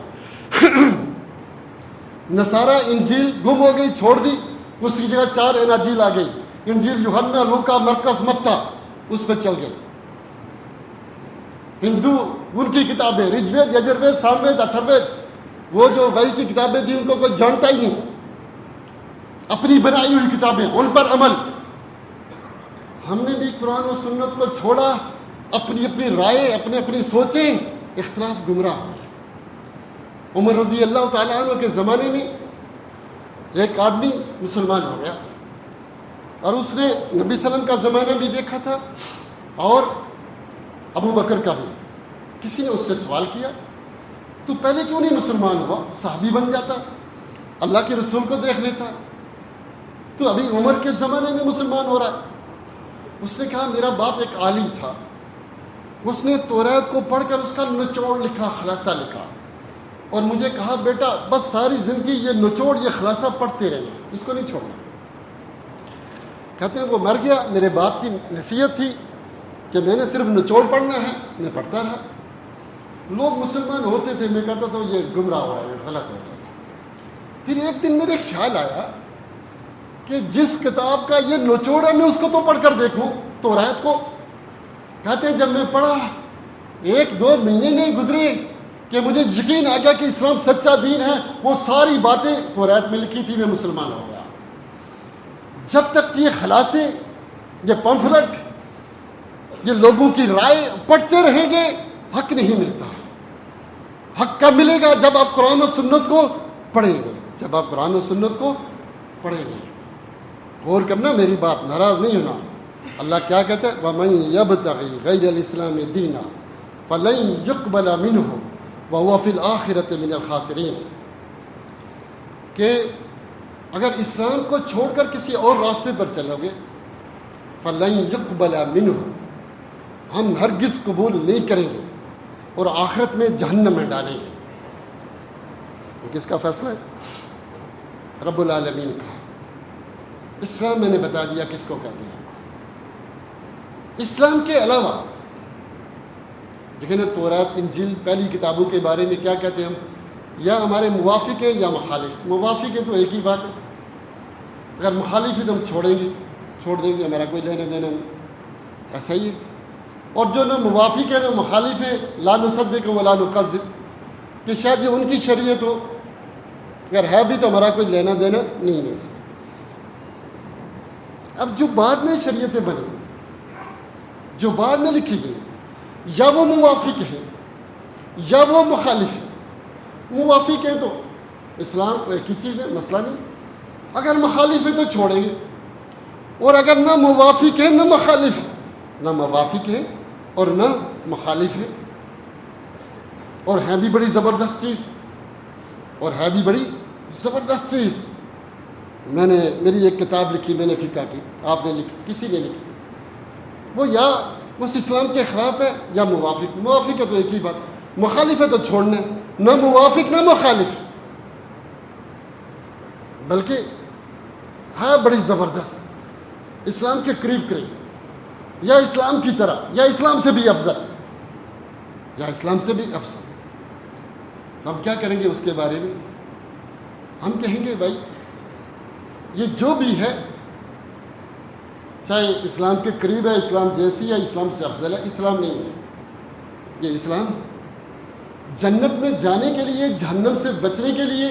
نصارہ انجیل گم ہو گئی، چھوڑ دی، اس کی جگہ 4 اناجیل آ گئی، انجیل یوحنا، لوکا، مرکز، متی، اس پہ چل گئے. ہندو ان کی کتابیں رجوید، یجروید، ساموید، اتھروید، وہ جو وحی کی کتابیں تھیں ان کو کوئی جانتا ہی نہیں. اپنی بنائی ہوئی کتابیں، ان پر عمل. ہم نے بھی قرآن و سنت کو چھوڑا، اپنی اپنی رائے، اپنی سوچیں، اختلاف گمراہ ہوئے. عمر رضی اللہ تعالیٰ عنہ کے زمانے میں ایک آدمی مسلمان ہو گیا، اور اس نے نبی صلی اللہ علیہ وسلم کا زمانہ بھی دیکھا تھا اور ابو بکر کا بھی. کسی نے اس سے سوال کیا تو پہلے کیوں نہیں مسلمان ہوا؟ صحابی بن جاتا، اللہ کے رسول کو دیکھ لیتا. تو ابھی عمر کے زمانے میں مسلمان ہو رہا ہے. اس نے کہا میرا باپ ایک عالم تھا، اس نے توریت کو پڑھ کر اس کا نچوڑ لکھا، خلاصہ لکھا، اور مجھے کہا بیٹا بس ساری زندگی یہ نچوڑ، یہ خلاصہ پڑھتے رہنا، اس کو نہیں چھوڑنا. کہتے ہیں وہ مر گیا. میرے باپ کی نصیحت تھی کہ میں نے صرف نچوڑ پڑھنا ہے، میں پڑھتا رہا. لوگ مسلمان ہوتے تھے، میں کہتا تھا یہ گمراہ ہو رہا ہے، یہ غلط ہو رہا ہے. پھر ایک دن میرے خیال آیا کہ جس کتاب کا یہ نچوڑ ہے میں اس کو تو پڑھ کر دیکھوں، توریت کو. کہتے ہیں جب میں پڑھا 1-2 مہینے نہیں گزرے کہ مجھے یقین آ گیا کہ اسلام سچا دین ہے. وہ ساری باتیں توریت میں لکھی تھی، میں مسلمان ہو گیا. جب تک یہ خلاصے، یہ پمفلٹ، یہ لوگوں کی رائے پڑھتے رہیں گے حق نہیں ملتا. حق کب ملے گا؟ جب آپ قرآن و سنت کو پڑھیں گے، جب آپ قرآن و سنت کو پڑھیں گے. غور کرنا، میری بات، ناراض نہیں ہونا. اللہ کیا کہتا ہے؟ وَمَن يَبْتَغِ غَيْرَ الْإِسْلَامِ دِينًا فَلَن يُقْبَلَ مِنْهُ وَهُوَ فِي الْآخِرَةِ مِنَ الْخَاسِرِينَ. کہ اگر اسلام کو چھوڑ کر کسی اور راستے پر چلو گے، فَلَن يُقْبَلَ مِنْهُ، ہم ہرگز قبول نہیں کریں گے اور آخرت میں جہنم میں ڈالیں گے. تو کس کا فیصلہ ہے؟ رب العالمین کا. اسلام میں نے بتا دیا کس کو کہتے ہیں. اسلام کے علاوہ دیکھیں نا، توریت، انجیل، پہلی کتابوں کے بارے میں کیا کہتے ہیں ہم؟ یا ہمارے موافق ہیں یا مخالف. موافق ہیں تو ایک ہی بات ہے, اگر مخالف ہے تو ہم چھوڑ دیں گے, ہمارا کوئی لینا دینا نہیں, ایسا ہی ہے. اور جو نہ موافق ہے نہ مخالف ہے, لا نصدق ولا نکذب, کہ شاید یہ ان کی شریعت ہو, اگر ہے بھی تو ہمارا کوئی لینا دینا نہیں ہے اس سے. اب جو بعد میں شریعتیں بنی, جو بعد میں لکھی گئی, یا وہ موافق ہیں یا وہ مخالف ہیں. موافق ہیں تو اسلام ایک ہی چیز ہے, مسئلہ نہیں. اگر مخالف ہے تو چھوڑیں گے, اور اگر نہ موافق ہے نہ مخالف, نہ موافق ہے اور نہ مخالف ہے, اور ہے بھی بڑی زبردست چیز, اور ہے بھی بڑی زبردست چیز. میری ایک کتاب لکھی میں نے فقہ کی, آپ نے لکھی, کسی نے لکھی, وہ یا اس اسلام کے خلاف ہے یا موافق. موافق ہے تو ایک ہی بات, مخالف ہے تو چھوڑنا, نہ موافق نہ مخالف, بلکہ ہے بڑی زبردست, اسلام کے قریب, یا اسلام کی طرح, یا اسلام سے بھی افضل, یا اسلام سے بھی افضل. تو ہم کیا کریں گے اس کے بارے میں؟ ہم کہیں گے بھائی یہ جو بھی ہے, چاہے اسلام کے قریب ہے, اسلام جیسی ہے, اسلام سے افضل ہے, اسلام نہیں ہے. یہ اسلام جنت میں جانے کے لیے, جہنم سے بچنے کے لیے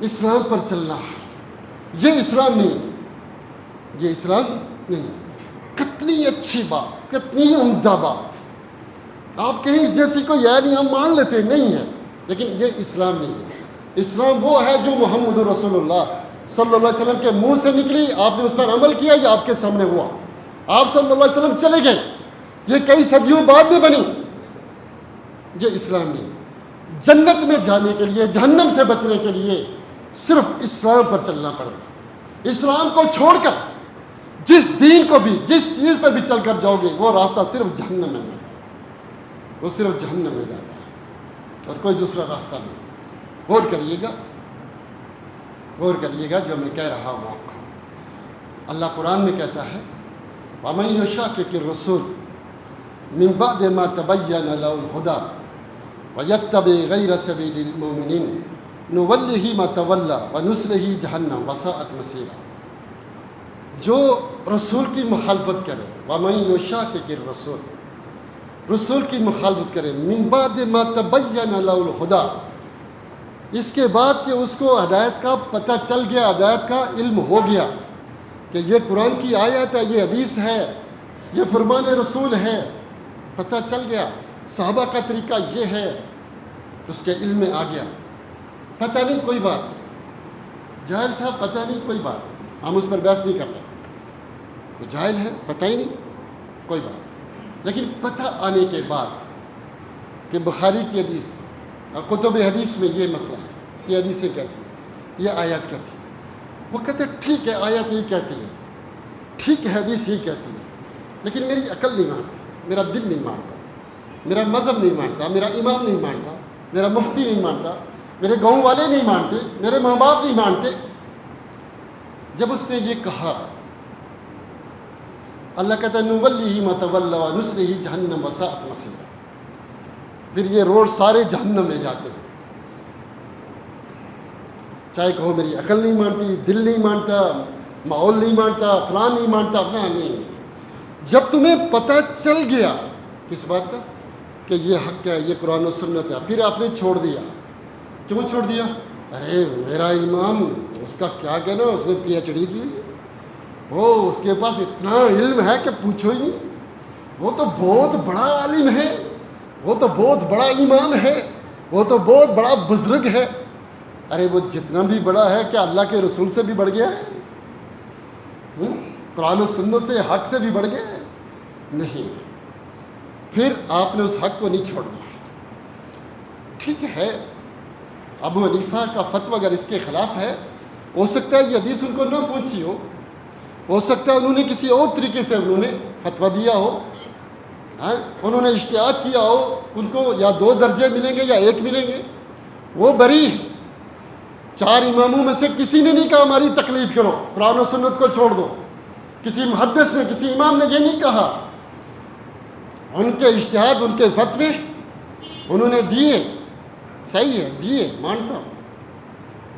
اسلام پر چلنا ہے. یہ اسلام نہیں ہے, یہ اسلام نہیں ہے. کتنی اچھی بات, کتنی عمدہ بات. آپ کہیں اس جیسی کو یا نہیں, ہم مان لیتے نہیں ہے, لیکن یہ اسلام نہیں ہے. اسلام وہ ہے جو محمد رسول اللہ صلی اللہ علیہ وسلم کے منہ سے نکلی, آپ نے اس پر عمل کیا, یہ آپ کے سامنے ہوا, آپ صلی اللہ علیہ وسلم چلے گئے, یہ کئی صدیوں بعد میں بنی. یہ اسلام نہیں. جنت میں جانے کے لیے, جہنم سے بچنے کے لیے صرف اسلام پر چلنا پڑے گا. اسلام کو چھوڑ کر جس دین کو بھی, جس چیز پر بھی چل کر جاؤ گے, وہ راستہ صرف جہنم میں جاتا ہے, وہ صرف جہنم میں جاتا ہے, اور کوئی دوسرا راستہ نہیں. غور کریے گا جو میں کہہ رہا ہوں آپ کو. اللہ قرآن میں کہتا ہے وَمَن يُشَاقِقِ الرَّسُولَ مِن بَعْدِ مَا تَبَيَّنَ لَهُ الْهُدَىٰ وَيَتَّبِعْ غَيْرَ سَبِيلِ الْمُؤْمِنِينَ نُوَلِّهِ مَا تَوَلَّىٰ وَنُصْلِهِ جَهَنَّمَ وَسَاءَتْ مَصِيرًا. جو رسول کی مخالفت کرے, وَمَن يُشَاقِقِ الرَّسُولَ, رسول کی مخالفت کرے, مِن بَعْدِ مَا تَبَيَّنَ لَهُ الْهُدَىٰ, اس کے بعد کہ اس کو ہدایت کا پتہ چل گیا, ہدایت کا علم ہو گیا کہ یہ قرآن کی آیت ہے, یہ حدیث ہے, یہ فرمان رسول ہے, پتہ چل گیا, صحابہ کا طریقہ یہ ہے, اس کے علم میں آ گیا. پتہ نہیں کوئی بات, جاہل تھا, پتہ نہیں کوئی بات, ہم اس پر بحث نہیں کر رہے, وہ جاہل ہے, پتہ ہی نہیں کوئی بات. لیکن پتہ آنے کے بعد کہ بخاری کی حدیث, کتب حدیث میں یہ مسئلہ ہے, یہ حدیثیں کہتی ہیں, یہ آیات کہتی ہیں, وہ کہتے ہیں ٹھیک ہے آیات یہ کہتی ہے, ٹھیک ہے حدیث یہ کہتی ہے, لیکن میری عقل نہیں مانتی, میرا دل نہیں مانتا, میرا مذہب نہیں مانتا, میرا امام نہیں مانتا, میرا مفتی نہیں مانتا, میرے گاؤں والے نہیں مانتے, میرے ماں باپ نہیں مانتے. جب اس نے یہ کہا, اللہ کہتا ہے نُوَلِّهِ مَا تَوَلَّىٰ وَنُصْلِهِ جَهَنَّمَ وَسَاءَتْ مَصِيرًا. پھر یہ روڈ سارے جہنم میں جاتے ہیں. چاہے کہو میری عقل نہیں مانتی, دل نہیں مانتا, ماحول نہیں مانتا, فلان نہیں مانتا, فلان نہیں. جب تمہیں پتہ چل گیا کس بات کا کہ یہ حق ہے, یہ قرآن و سنت ہے, پھر آپ نے چھوڑ دیا. کیوں چھوڑ دیا؟ ارے میرا امام, اس کا کیا کہنا, اس نے پی ایچ ڈی کی ہوئی ہے, وہ اس کے پاس اتنا علم ہے کہ پوچھو ہی نہیں, وہ تو بہت بڑا عالم ہے, وہ تو بہت بڑا امام ہے, وہ تو بہت بڑا بزرگ ہے. ارے وہ جتنا بھی بڑا ہے کیا اللہ کے رسول سے بھی بڑھ گیا ہے؟ قرآن و سنت سے, حق سے بھی بڑھ گیا ہے؟ نہیں. پھر آپ نے اس حق کو نہیں چھوڑنا. ٹھیک ہے, ابو حنیفہ کا فتویٰ اگر اس کے خلاف ہے, ہو سکتا ہے یہ حدیث ان کو نہ پہنچی ہو سکتا ہے انہوں نے کسی اور طریقے سے انہوں نے فتویٰ دیا ہو, انہوں نے اجتہاد کیا ہو, ان کو یا 2 درجے ملیں گے یا 1 ملیں گے, وہ بری ہے. 4 اماموں میں سے کسی نے نہیں کہا ہماری تقلید کرو, قرآن و سنت کو چھوڑ دو. کسی محدث نے, کسی امام نے یہ نہیں کہا. ان کے اجتہاد, ان کے فتوے انہوں نے دیے, صحیح ہے، دیے، مانتا ہوں،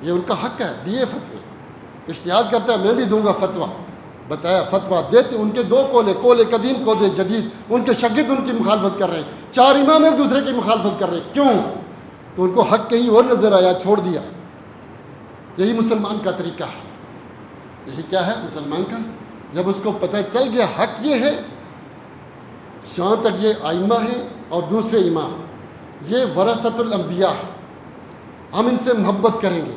یہ ان کا حق ہے، دیے فتوے، اجتہاد کرتا ہے، میں بھی دوں گا فتویٰ، بتایا فتویٰ دیتے، ان کے دو قول قدیم قول جدید، ان کے شاگرد ان کی مخالفت کر رہے ہیں، 4 امام ایک دوسرے کی مخالفت کر رہے ہیں، کیوں؟ تو ان کو حق کہیں اور نظر آیا، چھوڑ دیا۔ یہی مسلمان کا طریقہ ہے، یہی کیا ہے مسلمان کا، جب اس کو پتہ چل گیا حق یہ ہے، جہاں تک یہ ائمہ ہیں اور دوسرے امام یہ ورثۃ الانبیاء ہیں، ہم ان سے محبت کریں گے،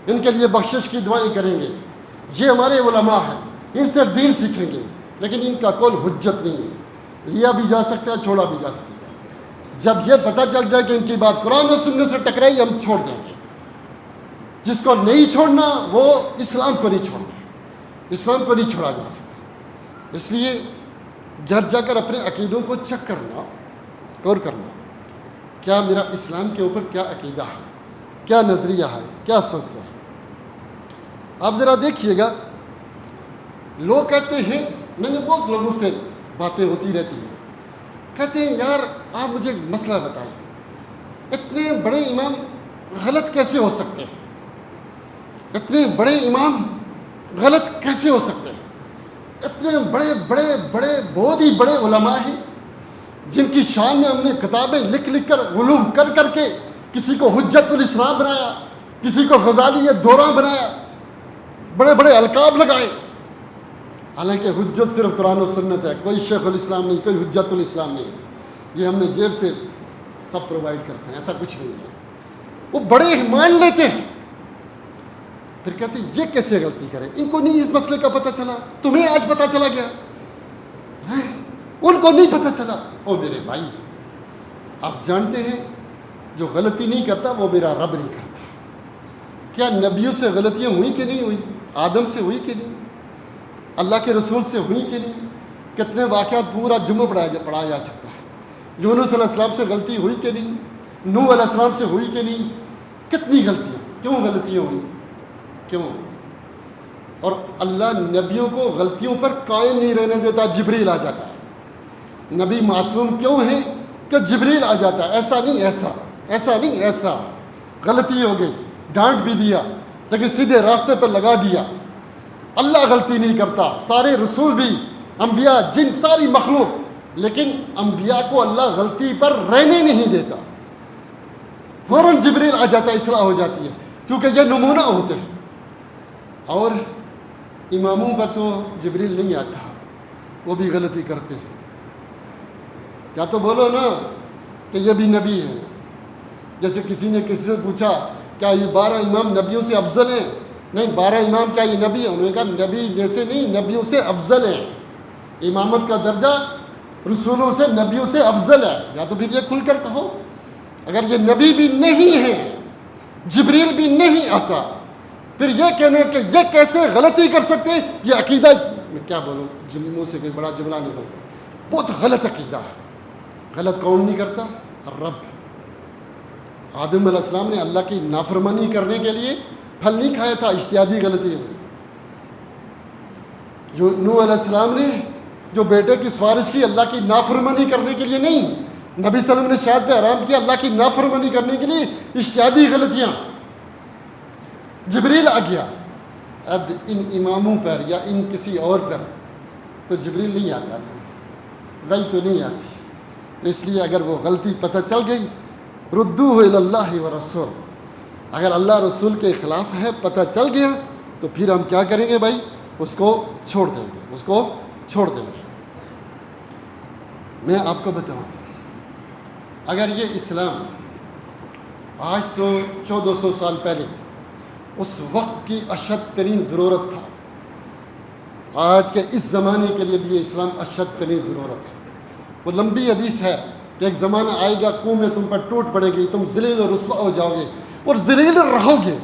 ان کے لیے بخشش کی دعائیں کریں گے، یہ ہمارے علماء ہیں، ان سے دین سیکھیں گے، لیکن ان کا قول حجت نہیں ہے، لیا بھی جا سکتا ہے، چھوڑا بھی جا سکتا ہے۔ جب یہ پتہ چل جائے کہ ان کی بات قرآن و سنت سے ٹکرائی، ہم چھوڑ دیں گے۔ جس کو نہیں چھوڑنا وہ اسلام کو نہیں چھوڑنا، اسلام کو نہیں چھوڑا جا سکتا۔ اس لیے گھر جا کر اپنے عقیدوں کو چیک کرنا، غور کرنا، کیا میرا اسلام کے اوپر کیا عقیدہ ہے، کیا نظریہ ہے، کیا سوچ ہے۔ آپ ذرا دیکھیے گا، لوگ کہتے ہیں، میں نے بہت لوگوں سے باتیں ہوتی رہتی ہیں، کہتے ہیں یار آپ مجھے مسئلہ بتائیں، اتنے بڑے امام غلط کیسے ہو سکتے ہیں، اتنے بڑے امام غلط کیسے ہو سکتے ہیں، اتنے بڑے بڑے بڑے بہت ہی بڑے علماء ہیں جن کی شان میں ہم نے کتابیں لکھ لکھ کر علوم کر کر کے کسی کو حجت الاسلام بنایا، کسی کو غزالی دورہ بنایا، بڑے بڑے القاب لگائے، حالانکہ حجت صرف قرآن و سنت ہے، کوئی شیخ الاسلام نہیں، کوئی حجت الاسلام نہیں، یہ ہم نے جیب سے سب پرووائڈ کرتے ہیں، ایسا کچھ نہیں ہے۔ وہ بڑے مان لیتے ہیں، پھر کہتے ہیں یہ کیسے غلطی کریں، ان کو نہیں اس مسئلے کا پتہ چلا، تمہیں آج پتہ چلا گیا، ان کو نہیں پتہ چلا۔ او میرے بھائی، آپ جانتے ہیں جو غلطی نہیں کرتا وہ میرا رب نہیں کرتا۔ کیا نبیوں سے غلطیاں ہوئی کہ نہیں ہوئی؟ آدم سے ہوئی کہ نہیں؟ اللہ کے رسول سے ہوئی کہ نہیں؟ کتنے واقعات پورا جمعہ پڑھایا جا سکتا ہے۔ یونس علیہ السلام سے غلطی ہوئی کہ نہیں؟ نوح علیہ السلام سے ہوئی کہ نہیں؟ کتنی غلطیاں، کیوں غلطیاں ہوئی، کیوں؟ اور اللہ نبیوں کو غلطیوں پر قائم نہیں رہنے دیتا، جبریل آ جاتا ہے۔ نبی معصوم کیوں ہیں؟ کہ جبریل آ جاتا ہے، ایسا نہیں ایسا، ایسا نہیں ایسا، غلطی ہو گئی، ڈانٹ بھی دیا لیکن سیدھے راستے پر لگا دیا۔ اللہ غلطی نہیں کرتا، سارے رسول بھی، انبیاء، جن، ساری مخلوق، لیکن انبیاء کو اللہ غلطی پر رہنے نہیں دیتا، فوراً جبریل آ جاتا ہے، اصلاح ہو جاتی ہے، کیونکہ یہ نمونہ ہوتے ہیں۔ اور اماموں پر تو جبریل نہیں آتا، وہ بھی غلطی کرتے ہیں۔ یا تو بولو نا کہ یہ بھی نبی ہے۔ جیسے کسی نے کسی سے پوچھا کیا یہ 12 امام نبیوں سے افضل ہیں؟ نہیں، 12 امام کیا یہ نبی ہیں؟ انہوں نے کہا نبی جیسے نہیں، نبیوں سے افضل ہیں، امامت کا درجہ رسولوں سے، نبیوں سے افضل ہے۔ یا تو پھر یہ کھل کر کہو، اگر یہ نبی بھی نہیں ہے، جبریل بھی نہیں آتا، پھر یہ کہنا کہ یہ کیسے غلطی کر سکتے ہیں، یہ عقیدہ، میں کیا بولوں، منہ سے کوئی بڑا جملہ نہیں ہوتا، بہت غلط عقیدہ ہے۔ غلط کون نہیں کرتا؟ رب۔ آدم علیہ السلام نے اللہ کی نافرمانی کرنے کے لیے پھل نہیں کھایا تھا، اجتہادی غلطی ہوئی۔ جو نوح علیہ السلام نے جو بیٹے کی سفارش کی اللہ کی نافرمانی کرنے کے لیے نہیں، نبی صلی اللہ علیہ وسلم نے شاید پہ حرام کیا اللہ کی نافرمانی کرنے کے لیے، اجتہادی غلطیاں۔ جبریل آ گیا، اب ان اماموں پر یا ان کسی اور پر تو جبریل نہیں آتا، وہی تو نہیں آتی۔ تو اس لیے اگر وہ غلطی پتہ چل گئی، ردوہ الی اللہ و رسول، اگر اللہ رسول کے خلاف ہے، پتہ چل گیا تو پھر ہم کیا کریں گے بھائی؟ اس کو چھوڑ دیں گے، اس کو چھوڑ دیں گے۔ میں آپ کو بتاؤں، اگر یہ اسلام آج 1400 سال پہلے اس وقت کی اشد ترین ضرورت تھا، آج کے اس زمانے کے لیے بھی یہ اسلام اشد ترین ضرورت ہے۔ وہ لمبی حدیث ہے کہ ایک زمانہ آئے گا، قومیں تم پر ٹوٹ پڑے گی، تم ذلیل و رسوا ہو جاؤ گے اور ذلیل رہو گے،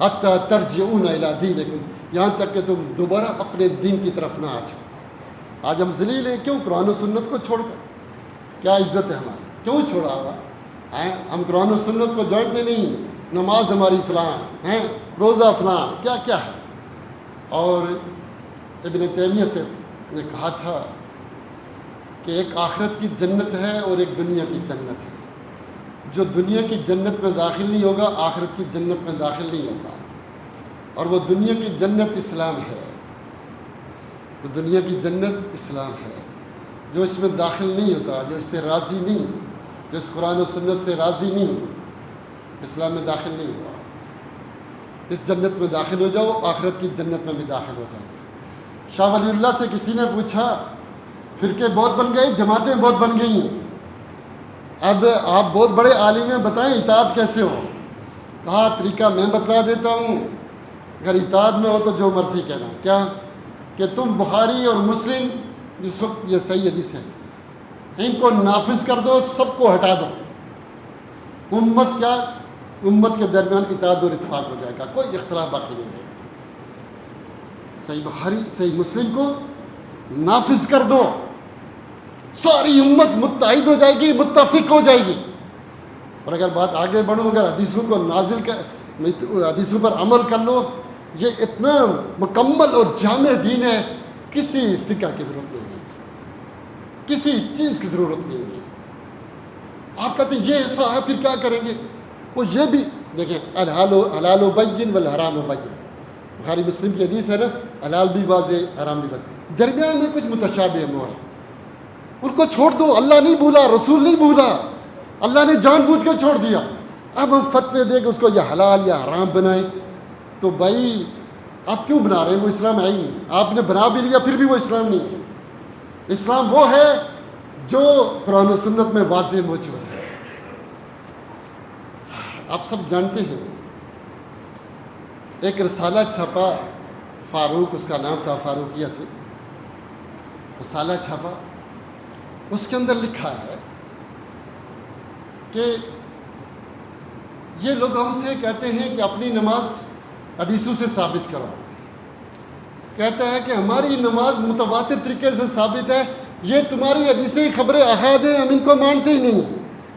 حتی ترجعون الی دینکم، یہاں تک کہ تم دوبارہ اپنے دین کی طرف نہ آ جاؤ۔ آج ہم ذلیل ہیں، کیوں؟ قرآن و سنت کو چھوڑ کر۔ کیا عزت ہے ہماری، کیوں چھوڑا ہوا؟ ہم قرآن و سنت کو جانتے نہیں، نماز ہماری فلاں ہیں، روزہ فلاں، کیا کیا ہے۔ اور ابن تیمیہ سے نے کہا تھا کہ ایک آخرت کی جنت ہے اور ایک دنیا کی جنت ہے۔ جو دنیا کی جنت میں داخل نہیں ہوگا آخرت کی جنت میں داخل نہیں ہوگا، اور وہ دنیا کی جنت اسلام ہے، وہ دنیا کی جنت اسلام ہے۔ جو اس میں داخل نہیں ہوتا، جو اس سے راضی نہیں، جو اس قرآن و سنت سے راضی نہیں، اسلام میں داخل نہیں ہوا۔ اس جنت میں داخل ہو جاؤ، آخرت کی جنت میں بھی داخل ہو جاؤ۔ شاہ ولی اللہ سے کسی نے پوچھا، فرقے بہت بن گئے، جماعتیں بہت بن گئی ہیں، اب آپ بہت بڑے عالم ہیں، بتائیں اطاعت کیسے ہو؟ کہا طریقہ میں بتلا دیتا ہوں، اگر اطاعت میں ہو تو جو مرضی کہنا، کیا کہ تم بخاری اور مسلم جس وقت یہ صحیح حدیث ہے، ان کو نافذ کر دو، سب کو ہٹا دو، امت کیا، امت کے درمیان اتحاد اور اتفاق ہو جائے گا، کوئی اختلاف باقی نہیں رہے گا۔ صحیح بخاری صحیح مسلم کو نافذ کر دو، ساری امت متحد ہو جائے گی، متفق ہو جائے گی۔ اور اگر بات آگے بڑھوں، اگر حدیثوں کو نازل کر، حدیثوں پر عمل کر لو، یہ اتنا مکمل اور جامع دین ہے، کسی فقہ کی ضرورت نہیں ہے، کسی چیز کی ضرورت نہیں ہے۔ آپ کہتے ہیں یہ ایسا ہے، پھر کیا کریں گے؟ وہ یہ بھی دیکھیں، الحلال بین والحرام بین، بخاری مسلم کی حدیث ہے نا، حلال بھی واضح، حرام بھی واضح، درمیان میں کچھ متشابہ امور ہیں، ان کو چھوڑ دو۔ اللہ نہیں بولا، رسول نہیں بولا، اللہ نے جان بوجھ کے چھوڑ دیا۔ اب ہم فتوے دے کے اس کو یا حلال یا حرام بنائیں، تو بھائی آپ کیوں بنا رہے ہیں؟ وہ اسلام ہے ہی نہیں۔ آپ نے بنا بھی لیا پھر بھی وہ اسلام نہیں ہے۔ اسلام وہ ہے جو قرآن و سنت میں واضح موجود ہے۔ آپ سب جانتے ہیں، ایک رسالہ چھپا، فاروق اس کا نام تھا، فاروقیہ سے رسالہ چھپا، اس کے اندر لکھا ہے کہ یہ لوگ ہم سے کہتے ہیں کہ اپنی نماز حدیثوں سے ثابت کرو، کہتا ہے کہ ہماری نماز متواتر طریقے سے ثابت ہے، یہ تمہاری حدیثیں خبر احاد ہیں، ہم ان کو مانتے ہی نہیں۔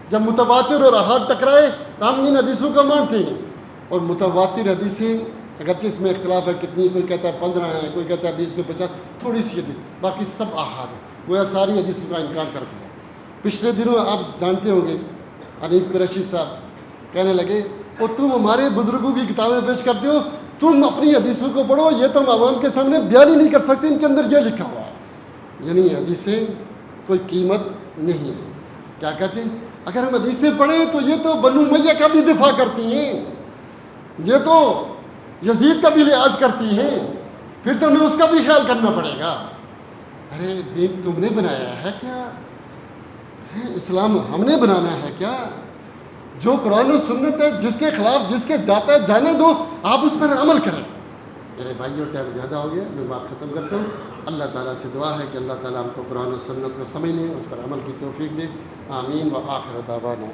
جب متواتر اور احاد ٹکرائے تو ہم ان حدیثوں کو مانتے ہی نہیں۔ اور متواتر حدیثیں اگرچہ اس میں اختلاف ہے کتنی، کوئی کہتا ہے 15 ہے، کوئی کہتا ہے 20، کوئی 50، تھوڑی سی حدیث، باقی سب احاد ہے، وہ ساری حدیثوں کا انکار کرتے ہیں۔ پچھلے دنوں آپ جانتے ہوں گے حنیف قریشی صاحب کہنے لگے، وہ تم ہمارے بزرگوں کی کتابیں پیش کرتے ہو، تم اپنی حدیثوں کو پڑھو، یہ تم عوام کے سامنے بیان ہی نہیں کر سکتے، ان کے اندر یہ لکھا ہوا ہے۔ یعنی حدیثیں کوئی قیمت نہیں ہے۔ کیا کہتے ہیں؟ اگر ہم حدیثیں پڑھیں تو یہ تو بنو امیہ کا بھی دفاع کرتی ہیں، یہ تو یزید کا بھی لحاظ کرتی ہیں، پھر تو ہمیں اس کا بھی خیال کرنا پڑے گا۔ ارے دین تم نے بنایا ہے کیا؟ اسلام ہم نے بنانا ہے کیا؟ جو قرآن و سنت ہے، جس کے خلاف جس کے جاتا ہے جانے دو، آپ اس پر عمل کریں۔ میرے بھائیوں ٹائم زیادہ ہو گیا، میں بات ختم کرتا ہوں۔ اللہ تعالیٰ سے دعا ہے کہ اللہ تعالیٰ ہم کو قرآن و سنت کو سمجھنے، اس پر عمل کی توفیق دے۔ آمین و آخر دعوانا